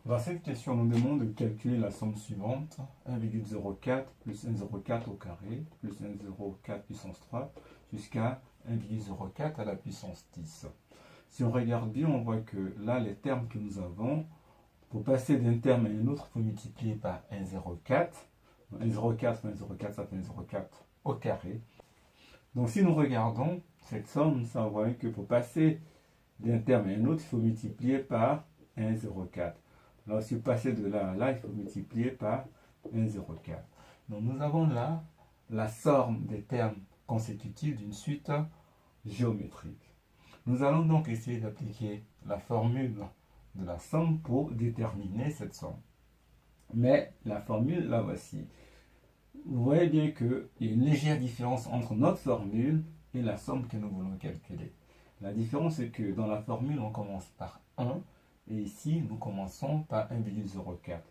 Dans cette question, on nous demande de calculer la somme suivante, 1,04 plus 1,04 au carré, plus 1,04 puissance 3, jusqu'à 1,04 à la puissance 10. Si on regarde bien, on voit que là, les termes que nous avons, pour passer d'un terme à un autre, il faut multiplier par 1,04. 1,04 fois 1,04, ça fait 1,04 au carré. Donc si nous regardons cette somme, ça voit que pour passer d'un terme à un autre, il faut multiplier par 1,04. Alors, si vous passez de là à là, il faut multiplier par 1,04. Donc, nous avons là la somme des termes consécutifs d'une suite géométrique. Nous allons donc essayer d'appliquer la formule de la somme pour déterminer cette somme. Mais la formule, la voici. Vous voyez bien qu'il y a une légère différence entre notre formule et la somme que nous voulons calculer. La différence, c'est que dans la formule, on commence par 1. Et ici, nous commençons par 1,04.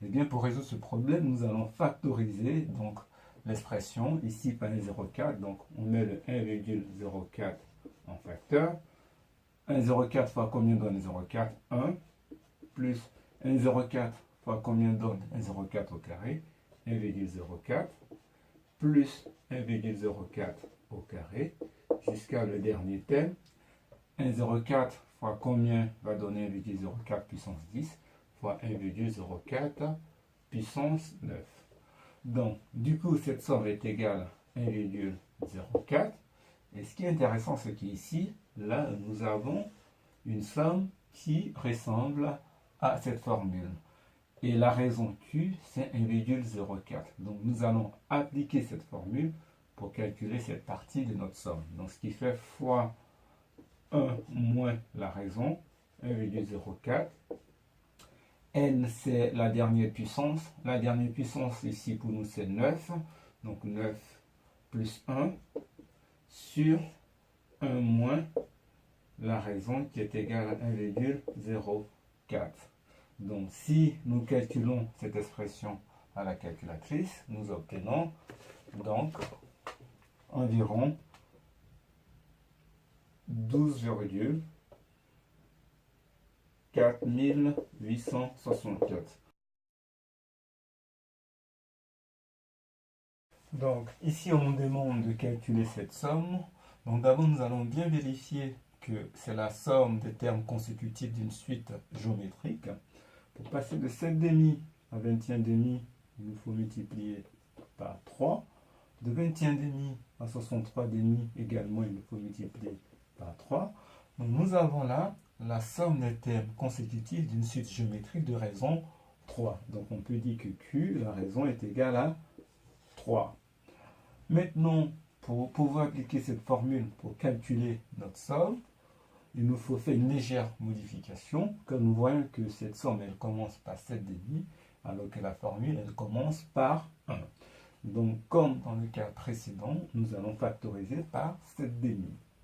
Et bien, pour résoudre ce problème, nous allons factoriser donc l'expression ici par 1,04. Donc, on met le 1,04 en facteur. 1,04 fois combien donne 0,4? 1. Plus 1,04 fois combien donne 1,04 au carré? 1,04. Plus 1,04 au carré. Jusqu'à le dernier terme. 1,04 fois combien va donner 1,04 puissance 10 fois 1,04 puissance 9. Donc, du coup, cette somme est égale à 1,04. Et ce qui est intéressant, c'est qu'ici, là, nous avons une somme qui ressemble à cette formule. Et la raison Q, c'est 1,04. Donc, nous allons appliquer cette formule pour calculer cette partie de notre somme. Donc, ce qui fait fois 1 moins la raison, 1,04. N, c'est la dernière puissance. La dernière puissance, ici, pour nous, c'est 9. Donc, 9 plus 1 sur 1 moins la raison qui est égale à 1,04. Donc, si nous calculons cette expression à la calculatrice, nous obtenons donc environ 12,4864. Donc, ici, on nous demande de calculer cette somme. Donc, d'abord, nous allons bien vérifier que c'est la somme des termes consécutifs d'une suite géométrique. Pour passer de 7 demi à 21 demi, il nous faut multiplier par 3. De 21 demi à 63 demi également, il nous faut multiplier par 3. Donc, nous avons là la somme des termes consécutifs d'une suite géométrique de raison 3. Donc, on peut dire que Q, la raison, est égale à 3. Maintenant, pour pouvoir appliquer cette formule pour calculer notre somme, il nous faut faire une légère modification, car nous voyons que cette somme, elle commence par 7,5, alors que la formule, elle commence par 1. Donc, comme dans le cas précédent, nous allons factoriser par 7,5.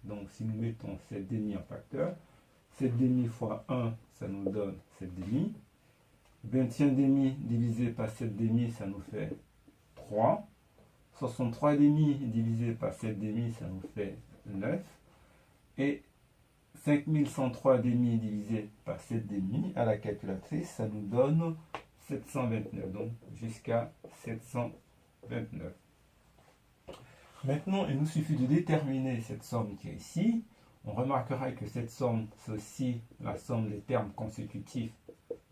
Donc, si nous mettons 7,5 en facteur, 7,5 fois 1, ça nous donne 7,5. 21,5 divisé par 7,5, ça nous fait 3. 63,5 divisé par 7,5, ça nous fait 9. Et 5103,5 divisé par 7,5 à la calculatrice, ça nous donne 729. Donc, jusqu'à 729. Maintenant, il nous suffit de déterminer cette somme qui est ici. On remarquera que cette somme, c'est aussi la somme des termes consécutifs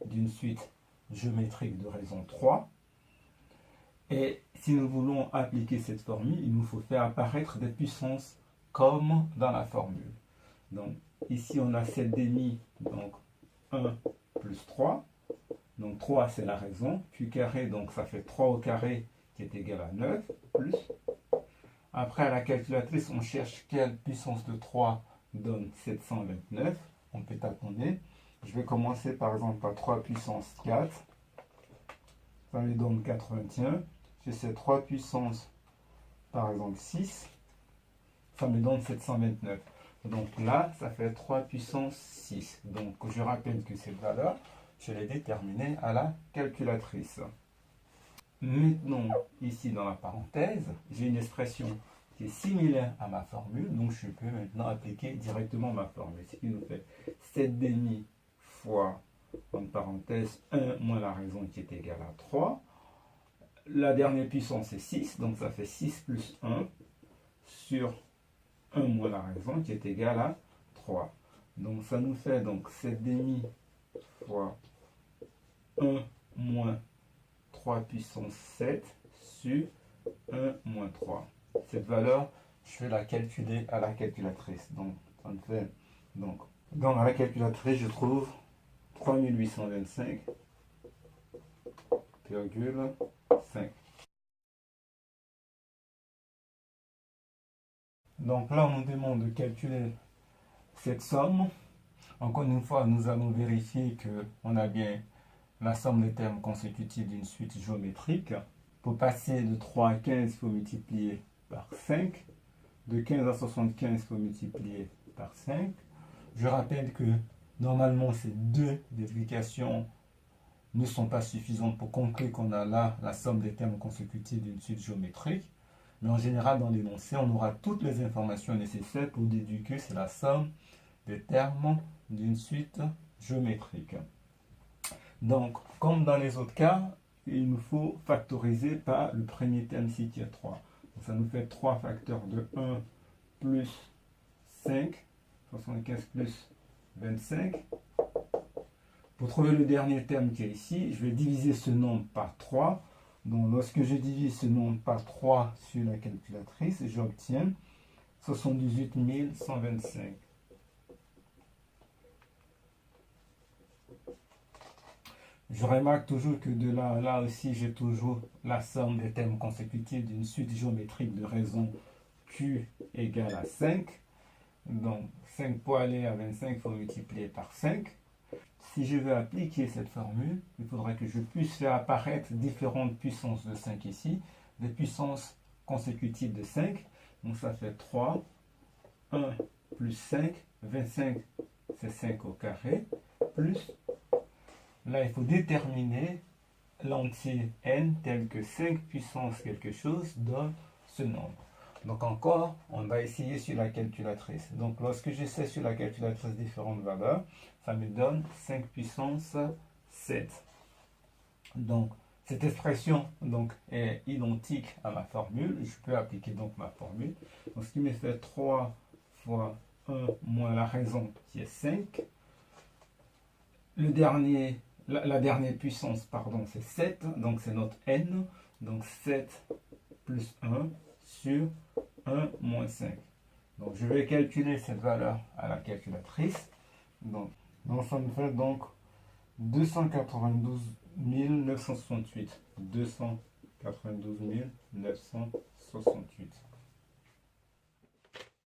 d'une suite géométrique de raison 3. Et si nous voulons appliquer cette formule, il nous faut faire apparaître des puissances comme dans la formule. Donc, ici, on a 7,5, donc 1 plus 3. Donc, 3, c'est la raison. Q carré, donc ça fait 3 au carré qui est égal à 9, plus. Après, à la calculatrice, on cherche quelle puissance de 3 donne 729. On peut tâtonner. Je vais commencer par exemple par 3 puissance 4. Ça me donne 81. J'essaie 3 puissance par exemple 6. Ça me donne 729. Donc là, ça fait 3 puissance 6. Donc je rappelle que cette valeur, je l'ai déterminée à la calculatrice. Maintenant, ici dans la parenthèse, j'ai une expression qui est similaire à ma formule. Donc je peux maintenant appliquer directement ma formule. Ce qui nous fait 7,5 fois entre parenthèses, 1 moins la raison qui est égale à 3. La dernière puissance est 6, donc ça fait 6 plus 1 sur 1 moins la raison qui est égale à 3. Donc ça nous fait donc 7,5 fois 1 moins 3 puissance 7 sur 1 moins 3. Cette valeur, je vais la calculer à la calculatrice. Donc ça me fait, donc à la calculatrice, je trouve 3825,5. Donc là, on nous demande de calculer cette somme. Encore une fois, nous allons vérifier qu'on a bien la somme des termes consécutifs d'une suite géométrique. Pour passer de 3 à 15, il faut multiplier par 5. De 15 à 75, il faut multiplier par 5. Je rappelle que normalement, ces deux multiplications ne sont pas suffisantes pour conclure qu'on a là la somme des termes consécutifs d'une suite géométrique. Mais en général, dans l'énoncé, on aura toutes les informations nécessaires pour déduire que c'est la somme des termes d'une suite géométrique. Donc, comme dans les autres cas, il nous faut factoriser par le premier terme ici qui est 3. Donc, ça nous fait 3 facteurs de 1 plus 5, 75 plus 25. Pour trouver le dernier terme qui est ici, je vais diviser ce nombre par 3. Donc, lorsque je divise ce nombre par 3 sur la calculatrice, j'obtiens 78 125. Je remarque toujours que de là à là aussi, j'ai toujours la somme des termes consécutifs d'une suite géométrique de raison Q égale à 5. Donc, 5 pour aller à 25, il faut multiplier par 5. Si je veux appliquer cette formule, il faudra que je puisse faire apparaître différentes puissances de 5 ici, des puissances consécutives de 5. Donc ça fait 3, 1 plus 5, 25 c'est 5 au carré, plus, là il faut déterminer l'entier n tel que 5 puissance quelque chose donne ce nombre. Donc encore, on va essayer sur la calculatrice. Donc lorsque j'essaie sur la calculatrice différentes valeurs, ça me donne 5 puissance 7. Donc cette expression donc, est identique à ma formule. Je peux appliquer donc ma formule. Donc ce qui me fait 3 fois 1 moins la raison qui est 5. La dernière puissance, pardon, c'est 7. Donc c'est notre n. Donc 7 plus 1 sur 1 moins 5. Donc je vais calculer cette valeur à la calculatrice. Donc ça me fait donc 292 968. 292 968.